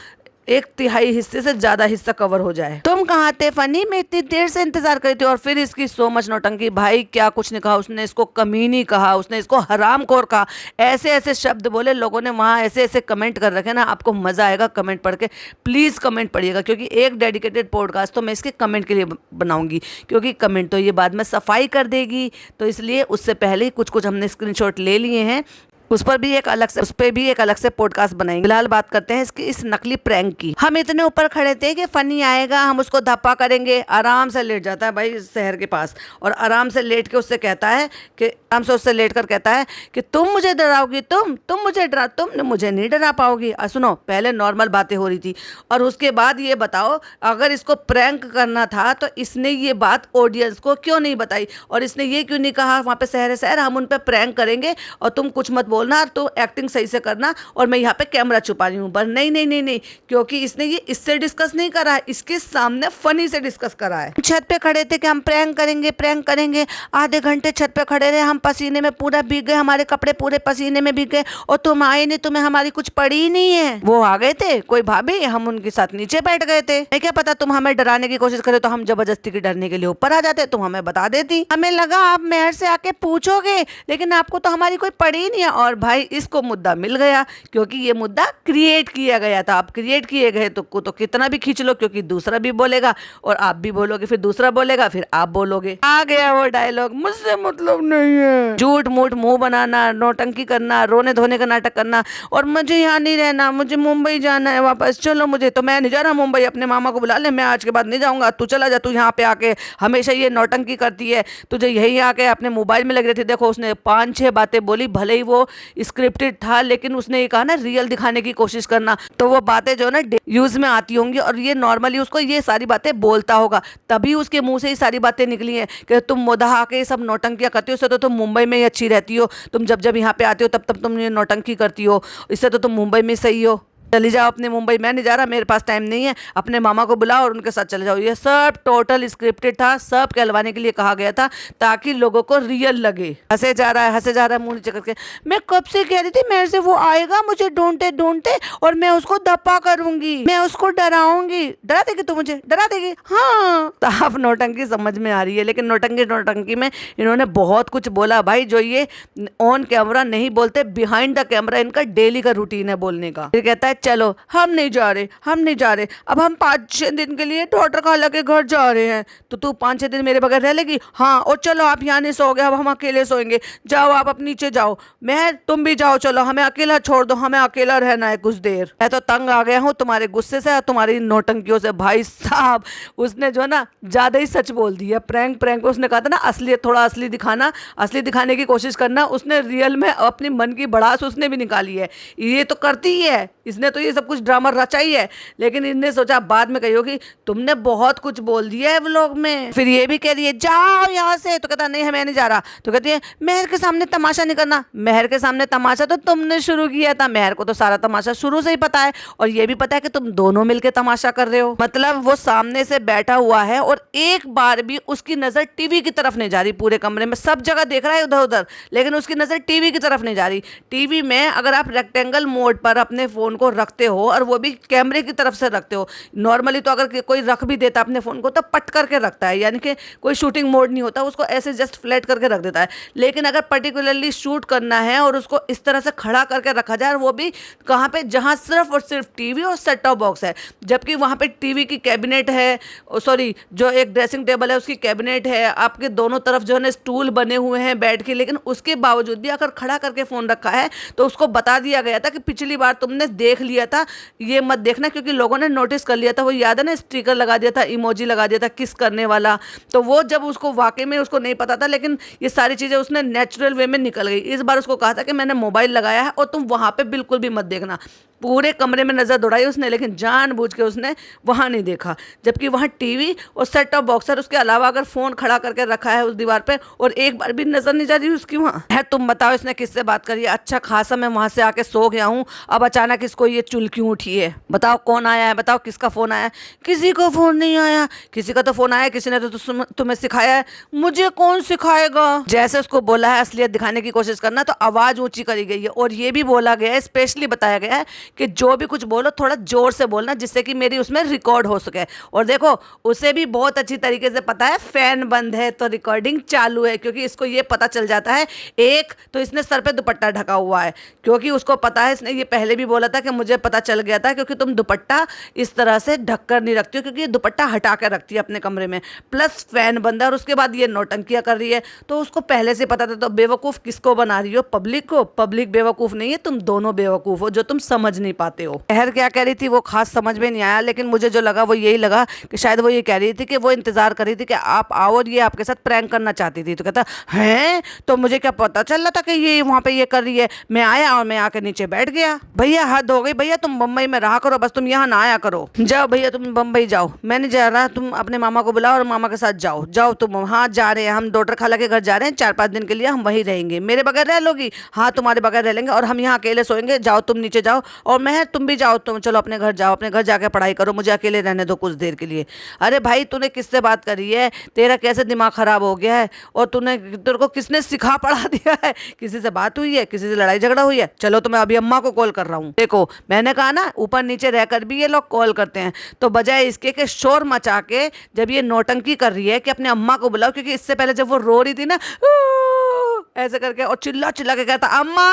1/3 हिस्से से ज्यादा हिस्सा कवर हो जाए। तुम कहाँ थे फनी, मैं इतनी देर से इंतजार कर रही थी। और फिर इसकी सो मच नौटंकी, भाई क्या कुछ नहीं कहा उसने, इसको कमीनी कहा, उसने इसको हरामखोर कहा, ऐसे ऐसे शब्द बोले। लोगों ने वहाँ ऐसे ऐसे कमेंट कर रखे ना, आपको मजा आएगा कमेंट पढ़ के, प्लीज कमेंट पढ़िएगा, क्योंकि एक डेडिकेटेड पॉडकास्ट तो मैं इसके कमेंट के लिए बनाऊंगी, क्योंकि कमेंट तो ये बाद में सफाई कर देगी, तो इसलिए उससे पहले कुछ कुछ हमने स्क्रीनशॉट ले लिए हैं, उस पर भी एक अलग से पॉडकास्ट बनाएंगे। फिलहाल बात करते हैं इसकी इस नकली प्रैंक की। हम इतने ऊपर खड़े थे कि फनी आएगा, हम उसको धप्पा करेंगे। आराम से लेट जाता है भाई शहर के पास, और आराम से लेट के उससे कहता है कि आराम से उससे लेट कर कहता है कि तुम मुझे डराओगी, तुम मुझे नहीं डरा पाओगी। सुनो, पहले नॉर्मल बातें हो रही थी, और उसके बाद ये बताओ, अगर इसको प्रैंक करना था तो इसने ये बात ऑडियंस को क्यों नहीं बताई, और इसने ये क्यों नहीं कहा वहाँ पे शहर हम उन पर प्रैंक करेंगे और तुम कुछ मत बोलना, तो एक्टिंग सही से करना, और मैं यहाँ पे कैमरा छुपा रही हूँ। पर नहीं, क्योंकि इसने ये इससे डिस्कस नहीं करा है, इसके सामने फनी से डिस्कस करा है। छत पे खड़े थे कि हम प्रैंक करेंगे, आधे घंटे छत पे खड़े रहे, हम पसीने में पूरा भीग गए, हमारे कपड़े पूरे पसीने में भीग गए, और तुम आए नहीं, तुम्हें हमारी कुछ पड़ी ही नहीं है। वो आ गए थे कोई भाभी, हम उनके साथ नीचे बैठ गए थे। मैं क्या पता तुम हमें डराने की कोशिश करे तो हम जबरदस्ती की डरने के लिए ऊपर आ जाते, तुम हमें बता देती। हमें लगा आप मेहर से आके पूछोगे, लेकिन आपको तो हमारी कोई पड़ी ही नहीं है। और भाई इसको मुद्दा मिल गया, क्योंकि ये मुद्दा क्रिएट किया गया था। आप क्रिएट किए गए तो कितना भी खींच लो, क्योंकि दूसरा भी बोलेगा और आप भी बोलोगे, फिर दूसरा बोलेगा, फिर आप बोलोगे। आ गया वो डायलॉग, मुझसे मतलब नहीं है। झूठ मूठ मुंह बनाना, नौटंकी करना, रोने धोने का नाटक करना, और मुझे यहाँ नहीं रहना, मुझे मुंबई जाना है वापस, चलो मुझे तो मैं नहीं जा रहा मुंबई, अपने मामा को बुला ले, मैं आज के बाद नहीं जाऊंगा, तू चला जा, तू यहाँ पे आके हमेशा ये नौटंकी करती है, तुझे यही आके अपने मोबाइल में लग रही थी। देखो उसने 5-6 बातें बोली, भले ही वो स्क्रिप्टेड था, लेकिन उसने ये कहा ना रियल दिखाने की कोशिश करना, तो वो बातें जो ना यूज में आती होंगी, और ये नॉर्मली उसको ये सारी बातें बोलता होगा, तभी उसके मुंह से ही सारी बातें निकली हैं कि तुम मुद्दा आके सब नौटंकियां करती हो, इससे तो तुम मुंबई में ही अच्छी रहती हो, तुम जब जब यहाँ पे आते हो तब तब तुम ये नौटंकी करती हो, इससे तो तुम मुंबई में सही हो, चली जाओ अपने मुंबई, मैं नहीं जा रहा, मेरे पास टाइम नहीं है, अपने मामा को बुलाओ और उनके साथ चले जाओ। ये सब टोटल स्क्रिप्टेड था, सब कहलवाने के लिए कहा गया था, ताकि लोगों को रियल लगे। हंसे जा रहा है मुंह नीचे करके, मैं कब से कह रही थी मेरे से वो आएगा, मुझे ढूंढते और मैं उसको धप्पा करूंगी, मैं उसको डराऊंगी। डरा देगी तू मुझे, डरा देगी? हाँ, साफ नौटंकी समझ में आ रही है, लेकिन नौटंकी में इन्होंने बहुत कुछ बोला भाई, जो ये ऑन कैमरा नहीं बोलते, बिहाइंड द कैमरा इनका डेली का रूटीन है बोलने का। फिर कहता है चलो हम नहीं जा रहे, अब हम 5-6 दिन के लिए डॉक्टर खाला के घर जा रहे हैं, तो तू 5-6 दिन मेरे बगैर रह लेगी? हाँ, और चलो आप यहाँ नहीं सोओगे, अब हम अकेले सोएंगे, जाओ आप अब नीचे जाओ, मैं तुम भी जाओ, चलो हमें अकेला छोड़ दो, हमें अकेला रहना है कुछ देर। मैं तो तंग आ गया हूँ तुम्हारे गुस्से से और तुम्हारी नौटंकियों से। भाई साहब उसने जो ना ज्यादा ही सच बोल दिया। प्रैंक उसने कहा था ना असलियत, थोड़ा असली दिखाना, असली दिखाने की कोशिश करना, उसने रियल में अपनी मन की भड़ास उसने भी निकाली है। ये तो करती ही है, इसने तो ये सब कुछ ड्रामा रचा ही है। लेकिन इनने सोचा बाद में कही होगी तुमने बहुत कुछ बोल दिया है व्लॉग में। फिर ये भी कह रही है जाओ यहाँ से, तो कहता नहीं मैं नहीं जा रहा। तो कहती है मेहर के सामने तमाशा नहीं करना। मेहर के सामने तमाशा तो तुमने शुरू किया था, मेहर को तो सारा तमाशा शुरू से ही पता है, और ये भी पता है कि तुम दोनों मिलके तमाशा कर रहे हो। मतलब वो सामने से बैठा हुआ है और एक बार भी उसकी नजर टीवी की तरफ नहीं जा रही। पूरे कमरे में सब जगह देख रहा है इधर उधर, लेकिन उसकी नजर टीवी की तरफ नहीं जा रही। टीवी में अगर आप रेक्टेंगल मोड पर अपने फोन को रखते हो और वो भी कैमरे की तरफ से रखते हो, नॉर्मली तो अगर कोई रख भी देता अपने फोन को तो पट करके रखता है, यानी कि कोई शूटिंग मोड नहीं होता, उसको ऐसे जस्ट फ्लैट करके रख देता है। लेकिन अगर पर्टिकुलरली शूट करना है और उसको इस तरह से खड़ा करके रखा जाए, और वो भी कहाँ पे, जहाँ सिर्फ और सिर्फ टीवी और सेट टॉप बॉक्स है, जबकि वहाँ पे टीवी की कैबिनेट है, सॉरी जो एक ड्रेसिंग टेबल है उसकी कैबिनेट है, आपके दोनों तरफ जो है ना स्टूल बने हुए हैं बैठ के, लेकिन उसके बावजूद भी अगर खड़ा करके फ़ोन रखा है तो उसको बता दिया गया था कि पिछली बार तुमने देख लिया था, ये मत देखना, क्योंकि लोगों ने नोटिस कर लिया था। वो याद है ना, स्टिकर लगा दिया था, इमोजी लगा दिया था किस करने वाला। तो वो जब उसको वाकई में उसको नहीं पता था, लेकिन ये सारी चीज़ें उसने नेचुरल वे में निकल गई। इस बार उसको कहा था कि मैंने मोबाइल लगाया है और तुम वहाँ पे बिल्कुल भी मत देखना। पूरे कमरे में नज़र दौड़ाई उसने, लेकिन जानबूझ के उसने वहाँ नहीं देखा, जबकि वहाँ टीवी और सेट टॉप बॉक्स है। उसके अलावा अगर फ़ोन खड़ा करके रखा है उस दीवार पे और एक बार भी नज़र नहीं जा रही उसकी वहाँ है। तुम बताओ इसने किससे बात करी है? अच्छा खासा मैं वहाँ से आके सो गया हूँ, अब अचानक इसको ये चुल क्यों उठी है? बताओ कौन आया है, बताओ किसका फ़ोन आया है? किसी को फ़ोन नहीं आया। किसी का तो फ़ोन आया, किसी ने तो तुम्हें सिखाया है। मुझे कौन सिखाएगा? जैसे उसको बोला है असलियत दिखाने की कोशिश करना, तो आवाज़ ऊँची करी गई है और ये भी बोला गया है, स्पेशली बताया गया है कि जो भी कुछ बोलो थोड़ा जोर से बोलना, जिससे कि मेरी उसमें रिकॉर्ड हो सके। और देखो उसे भी बहुत अच्छी तरीके से पता है फैन बंद है तो रिकॉर्डिंग चालू है, क्योंकि इसको ये पता चल जाता है। एक तो इसने सर पे दुपट्टा ढका हुआ है, क्योंकि उसको पता है, इसने ये पहले भी बोला था कि मुझे पता चल गया था, क्योंकि तुम दुपट्टा इस तरह से ढक कर नहीं रखती हो, क्योंकि ये दुपट्टा हटा कर रखती है अपने कमरे में, प्लस फैन बंद है और उसके बाद ये नौटंकियां कर रही है। तो उसको पहले से पता था। तो बेवकूफ़ किसको बना रही हो? पब्लिक को। पब्लिक बेवकूफ़ नहीं है, तुम दोनों बेवकूफ़ हो जो तुम समझ नहीं पाते हो। खैर क्या कह रही थी वो खास समझ में नहीं आया, लेकिन मुझे जो लगा वो यही लगा कि शायद वो ये कह रही थी कि वो इंतजार कर रही थी कि आप आओ और ये आपके साथ प्रैंक करना चाहती थी। तो कहता हैं, तो मुझे क्या पता चल रहा था कि ये वहाँ पे ये कर रही है? मैं आया और मैं आके नीचे बैठ गया। भैया हद हो गई भैया, तुम बम्बई में रहा करो, बस तुम यहाँ ना आया करो। जाओ भैया तुम बम्बई जाओ, मैं नहीं जा रहा, तुम अपने मामा को बुलाओ और मामा के साथ जाओ। जाओ तुम। हाँ जा रहे हैं हम, डॉक्टर खाला के घर जा रहे हैं, 4-5 दिन के लिए हम वहीं रहेंगे। मेरे बगैर रह लोगी? हाँ तुम्हारे बगैर रह लेंगे, और हम यहाँ अकेले सोएंगे। जाओ तुम नीचे जाओ, और मैं तुम भी जाओ, तुम चलो अपने घर जाओ, अपने घर जाके पढ़ाई करो, मुझे अकेले रहने दो कुछ देर के लिए। अरे भाई तूने किससे बात करी है? तेरा कैसे दिमाग खराब हो गया है? और तेरे को किसने सिखा पढ़ा दिया है? किसी से बात हुई है? किसी से लड़ाई झगड़ा हुई है? चलो तो मैं अभी अम्मा को कॉल कर रहा हूँ। देखो मैंने कहा ना, ऊपर नीचे रहकर भी ये लोग कॉल करते हैं, तो बजाय इसके के शोर मचा के जब ये नौटंकी कर रही है कि अपने अम्मा को बुलाओ, क्योंकि इससे पहले जब वो रो रही थी ना ऐसे करके और चिल्ला चिल्ला के कहता अम्मा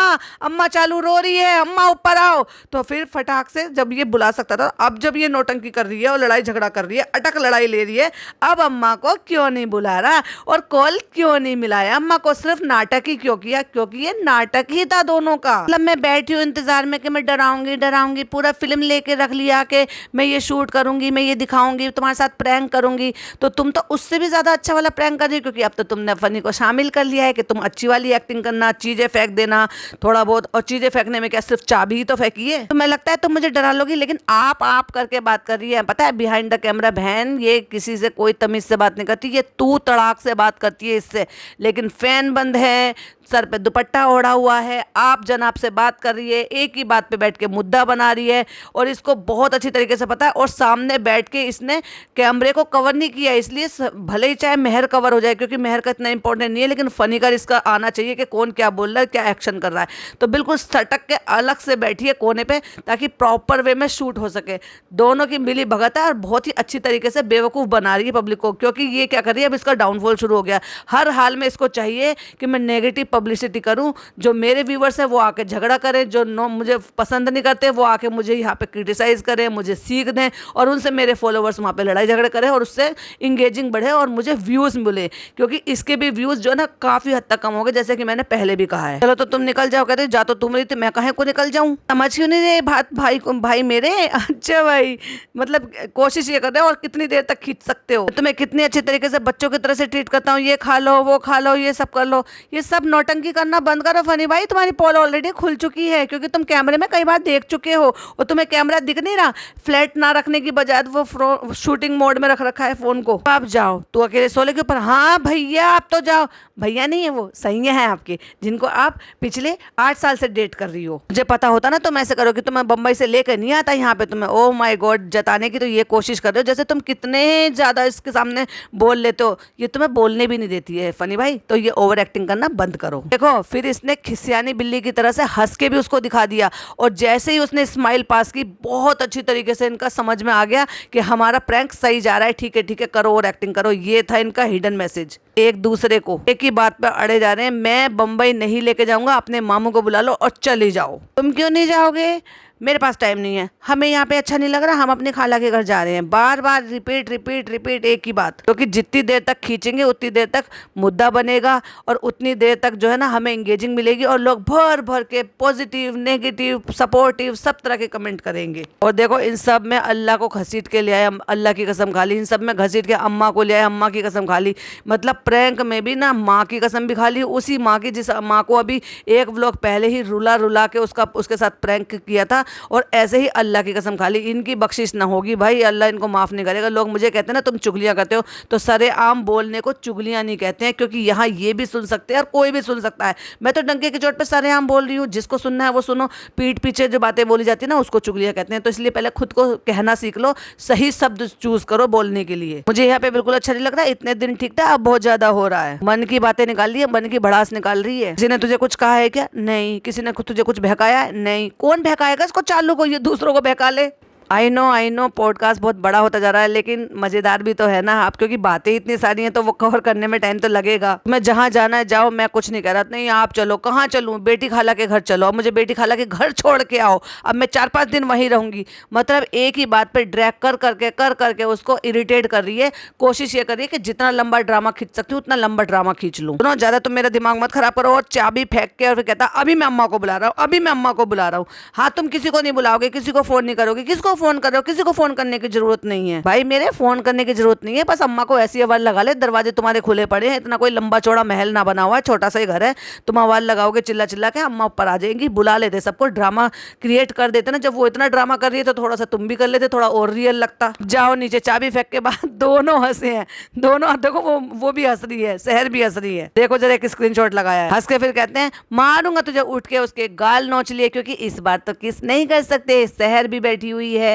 अम्मा चालू रो रही है, अम्मा ऊपर आओ, तो फिर फटाक से जब ये बुला सकता था। अब जब ये नौटंकी कर रही है और लड़ाई झगड़ा कर रही है, अटक लड़ाई ले रही है, अब अम्मा को क्यों नहीं बुला रहा और कॉल क्यों नहीं मिलाया अम्मा को? सिर्फ नाटक ही क्यों किया? क्योंकि ये नाटक ही था दोनों का। मतलब मैं बैठी हूँ इंतजार में कि मैं डराऊंगी, पूरा फिल्म लेके रख लिया कि मैं ये शूट करूंगी, मैं ये दिखाऊंगी, तुम्हारे साथ प्रैंक करूंगी। तो तुम तो उससे भी ज्यादा अच्छा वाला प्रैंक कर रही हो, क्योंकि अब तो तुमने फनी को शामिल कर लिया है कि तुम अच्छी वाली एक्टिंग करना, चीजें फेंक देना थोड़ा बहुत। और चीजें फेंकने में क्या सिर्फ चाबी ही तो फेंकी है? तो मैं लगता है तुम मुझे डरा लोगी, लेकिन आप करके बात कर रही है। पता है बिहाइंड द कैमरा बहन ये किसी से कोई तमीज से बात नहीं करती, ये तू तड़ाक से बात करती है इससे। लेकिन फैन बंद है, सर पे दुपट्टा ओढ़ा हुआ है, आप जनाब से बात कर रही है, एक ही बात पे बैठ के मुद्दा बना रही है, और इसको बहुत अच्छी तरीके से पता है। और सामने बैठ के इसने कैमरे को कवर नहीं किया, इसलिए भले ही चाहे मेहर कवर हो जाए, क्योंकि मेहर का इतना इंपॉर्टेंट नहीं है, लेकिन फनी का इसका आना चाहिए कि कौन क्या बोल रहा है, क्या एक्शन कर रहा है। तो बिल्कुल सटक के अलग से बैठी है कोने पे, ताकि प्रॉपर वे में शूट हो सके। दोनों की मिली भगत है और बहुत ही अच्छी तरीके से बेवकूफ़ बना रही है पब्लिक को, क्योंकि ये क्या कर रही है, अब इसका डाउनफॉल शुरू हो गया। हर हाल में इसको चाहिए कि मैं नेगेटिव पब्लिसिटी करूं, जो मेरे व्यूवर्स हैं वो आके झगड़ा करें, जो मुझे पसंद नहीं करते वो आके मुझे यहाँ पे क्रिटिसाइज करें, मुझे सीख दें, और उनसे मेरे फॉलोवर्स वहाँ पे लड़ाई झगड़े करें, और उससे इंगेजिंग बढ़े और मुझे व्यूज़ मिले, क्योंकि इसके भी व्यूज़ जो है ना काफ़ी हद तक कम हो गए, जैसे कि मैंने पहले भी कहा है। चलो तो तुम निकल जाओ। कहते जा तो तुम रही थी, मैं कहे को निकल जाऊँ? समझ क्यों नहीं रहे बात भाई मेरे? अच्छा भाई, मतलब कोशिश ये कर रहे हो और कितनी देर तक खींच सकते हो? तुम्हें कितनी अच्छी तरीके से बच्चों की तरह से ट्रीट करता हूँ, ये खा लो वो खा लो ये सब कर लो, ये सब नोट नौटंकी करना बंद करो फनी भाई, तुम्हारी पोल ऑलरेडी खुल चुकी है क्योंकि तुम कैमरे में कई बार देख चुके हो और तुम्हें कैमरा दिख नहीं रहा। फ्लैट ना रखने की बजाय वो शूटिंग मोड में रख रखा है फोन को। आप जाओ, तू अकेले सोले के ऊपर। हाँ भैया आप तो जाओ। भैया नहीं है वो, सही है आपके, जिनको आप पिछले 8 साल से डेट कर रही हो। मुझे पता होता ना तुम ऐसे करो कि तुम्हें बम्बई से लेकर नहीं आता यहाँ पे, तुम्हें ओ माय गॉड जताने की तो ये कोशिश कर रहे हो जैसे तुम कितने ज्यादा इसके सामने बोल लेते हो। ये तुम्हें बोलने भी नहीं देती है फनी भाई, तो ये ओवर एक्टिंग करना बंद करो। देखो फिर इसने खिसियानी बिल्ली की तरह से हंस के भी उसको दिखा दिया, और जैसे ही उसने स्माइल पास की बहुत अच्छी तरीके से इनका समझ में आ गया कि हमारा प्रैंक सही जा रहा है। ठीक है करो और एक्टिंग करो। ये था इनका हिडन मैसेज। एक दूसरे को एक ही बात पे अड़े जा रहे हैं। मैं बम्बई नहीं लेके जाऊंगा, अपने मामू को बुला लो और चले जाओ। तुम क्यों नहीं जाओगे? मेरे पास टाइम नहीं है, हमें यहाँ पे अच्छा नहीं लग रहा, हम अपनी खाला के घर जा रहे हैं। बार बार रिपीट रिपीट रिपीट एक ही बात, क्योंकि जितनी देर तक खींचेंगे उतनी देर तक मुद्दा बनेगा और उतनी देर तक जो है ना हमें एंगेजिंग मिलेगी और लोग भर भर के पॉजिटिव नेगेटिव सपोर्टिव सब तरह के कमेंट करेंगे। और देखो इन सब में अल्लाह को घसीट के ले आए, अल्लाह की कसम खा ली। इन सब में घसीट के अम्मा को ले आए, अम्मा की कसम खा ली। मतलब प्रैंक में भी ना माँ की कसम भी खा ली, उसी माँ की जिस माँ को अभी एक व्लॉग पहले ही रुला रुला के उसके साथ प्रैंक किया था, और ऐसे ही अल्लाह की कसम खा ली। इनकी बख्शिश ना होगी भाई, अल्लाह इनको माफ़ नहीं करेगा। लोग मुझे कहते हैं ना तुम चुगलियाँ करते हो, तो सरेआम बोलने को चुगलियाँ नहीं कहते हैं, क्योंकि यहाँ ये भी सुन सकते हैं और कोई भी सुन सकता है। मैं तो डंके की चोट पे सरेआम बोल रही हूँ, जिसको सुनना है वो सुनो। पीठ पीछे जो बातें बोली जाती है ना उसको चुगलियाँ कहते हैं। तो इसलिए पहले खुद को कहना सीख लो, सही शब्द चूज करो बोलने के लिए। मुझे यहाँ पे बिल्कुल अच्छा नहीं लग रहा है, इतने दिन ठीक था, अब बहुत ज्यादा हो रहा है। मन की बातें निकाल रही है, मन की भड़ास निकाल रही है। किसी ने तुझे कुछ कहा है क्या? नहीं। किसी ने तुझे कुछ बहकाया है? नहीं। कौन बहकाएगा इसको? चालू को ये दूसरों को बहका ले। आई नो पॉडकास्ट बहुत बड़ा होता जा रहा है, लेकिन मज़ेदार भी तो है ना आप, क्योंकि बातें इतनी सारी हैं तो वो कवर करने में टाइम तो लगेगा। मैं जहाँ जाना है जाओ, मैं कुछ नहीं कह रहा। नहीं आप चलो। कहाँ चलूँ? बेटी खाला के घर चलो। अब मुझे बेटी खाला के घर छोड़ के आओ, अब मैं 4-5 दिन वहीं रहूंगी। मतलब एक ही बात पे ड्रैग कर करके उसको इरिटेट कर रही है। कोशिश ये कर रही है कि जितना लंबा ड्रामा खींच सकती हूँ उतना लंबा ड्रामा खींच लूँ। सुनो ज़्यादा तुम मेरा दिमाग मत खराब करो। और चाबी फेंक के और फिर कहता अभी मैं अम्मा को बुला रहा हूँ, अभी मैं अम्मा को बुला रहा हूँ। हाँ तुम किसी को नहीं बुलाओगे, किसी को फ़ोन नहीं करोगे। किसको फ़ोन कर रहे हो? किसी को फोन करने की जरूरत नहीं है भाई, मेरे फोन करने की जरूरत नहीं है। बस अम्मा को ऐसी आवाज लगा ले, दरवाजे तुम्हारे खुले पड़े हैं, इतना कोई लंबा चौड़ा महल ना बना हुआ है, छोटा सा ही घर है। तुम आवाज लगाओगे चिल्ला चिल्ला के, अम्मा ऊपर आ जाएंगी। बुला लेते सबको, ड्रामा क्रिएट कर देते ना। जब वो इतना ड्रामा कर रही है तो थोड़ा सा तुम भी कर लेते, थोड़ा और रियल लगता। जाओ नीचे। चाबी फेंक के बाद दोनों हंसे हैं, दोनों। देखो वो भी हंस रही है, शहर भी हंस रही है। देखो जरा एक स्क्रीनशॉट लगाया है। हंस के फिर कहते हैं मारूंगा तुझे। उठ के उसके गाल नोच लिए, क्योंकि इस बार तो किस नहीं कर सकते, शहर भी बैठी हुई है,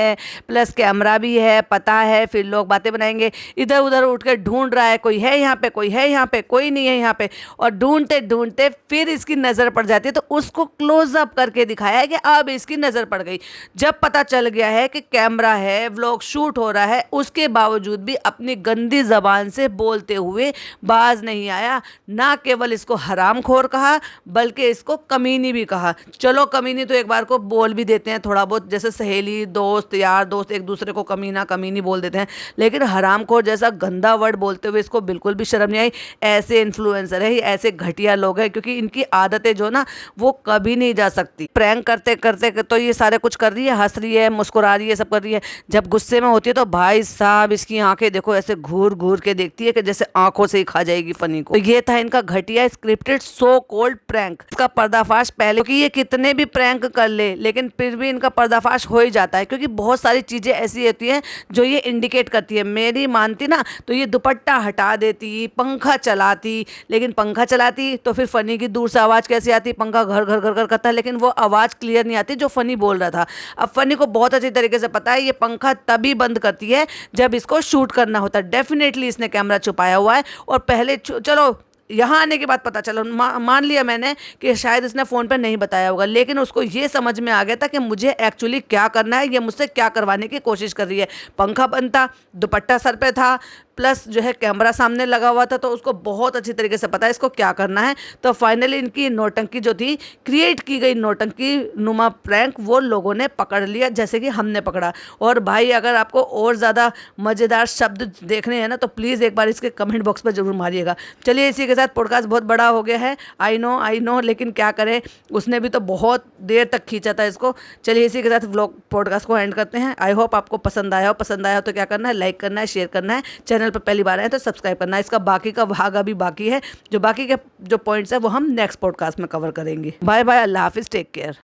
प्लस कैमरा भी है, पता है। फिर लोग बातें बनाएंगे। इधर उधर उठ के ढूंढ रहा है, कोई है यहाँ पे, कोई है यहाँ पे, कोई नहीं है यहाँ पे। और ढूंढते ढूंढते फिर इसकी नजर पड़ जाती है, तो उसको क्लोजअप करके दिखाया है कि अब इसकी नजर पड़ गई। जब पता चल गया है कि कैमरा है, व्लॉग शूट हो रहा है, उसके बावजूद भी अपनी गंदी जबान से बोलते हुए बाज नहीं आया। ना केवल इसको हरामखोर कहा, बल्कि इसको कमीनी भी कहा। चलो कमीनी तो एक बार को बोल भी देते हैं थोड़ा बहुत, जैसे सहेली दोस्त यार दोस्त एक दूसरे को कमीना कमीनी बोल देते हैं, लेकिन हरामखोर जैसा गंदा वर्ड बोलते हुए इसको बिल्कुल भी शर्म नहीं आई। ऐसे इन्फ्लुएंसर है, ऐसे घटिया लोग हैं, क्योंकि इनकी आदतें जो ना वो कभी नहीं जा सकती। प्रैंक करते करते तो ये सारे कुछ कर रही है, हंस रही है, मुस्कुरा रही है, सब कर रही है। जब गुस्से में होती है तो भाई साहब इसकी आंखें देखो, ऐसे घूर घूर के देखती है कि जैसे आंखों से ही खा जाएगी फनी को। तो ये था इनका घटिया स्क्रिप्टेड सो कॉल्ड प्रैंक। इसका पर्दाफाश पहले, क्योंकि ये कितने भी प्रैंक कर ले लेकिन फिर भी इनका पर्दाफाश हो ही जाता है, क्योंकि बहुत सारी चीजें ऐसी होती हैं जो ये इंडिकेट करती है। मेरी मानती ना तो ये दुपट्टा हटा देती, पंखा चलाती, लेकिन पंखा चलाती तो फिर फनी की दूर से आवाज़ कैसी आती? पंखा घर घर घर घर करता है, लेकिन वो आवाज़ क्लियर नहीं आती जो फनी बोल रहा था। अब फनी को बहुत अच्छी तरीके से पता है ये पंखा तभी बंद करती है जब इसको शूट करना होता है। डेफिनेटली इसने कैमरा छुपाया हुआ है, और पहले चलो यहाँ आने के बाद पता चला, मान लिया मैंने कि शायद इसने फ़ोन पर नहीं बताया होगा, लेकिन उसको ये समझ में आ गया था कि मुझे एक्चुअली क्या करना है, ये मुझसे क्या करवाने की कोशिश कर रही है। पंखा बंद था, दुपट्टा सर पे था, प्लस जो है कैमरा सामने लगा हुआ था, तो उसको बहुत अच्छी तरीके से पता है इसको क्या करना है। तो फाइनली इनकी नौटंकी जो थी, क्रिएट की गई नौटंकी नुमा प्रैंक, वो लोगों ने पकड़ लिया जैसे कि हमने पकड़ा। और भाई अगर आपको और ज़्यादा मज़ेदार शब्द देखने हैं ना तो प्लीज़ एक बार इसके कमेंट बॉक्स पर जरूर मारिएगा। चलिए इसी के साथ पॉडकास्ट बहुत बड़ा हो गया है, आई नो, लेकिन क्या करें, उसने भी तो बहुत देर तक खींचा था इसको। चलिए इसी के साथ व्लॉग पॉडकास्ट को एंड करते हैं। आई होप आपको पसंद आया हो। पसंद आया हो तो क्या करना है, लाइक करना है, शेयर करना है, चैनल चैनल पर पहली बार आए तो सब्सक्राइब करना। इसका बाकी का भाग अभी बाकी है, जो बाकी के जो पॉइंट्स है वो हम नेक्स्ट पॉडकास्ट में कवर करेंगे। बाय बाय, अल्लाह हाफिज़, टेक केयर।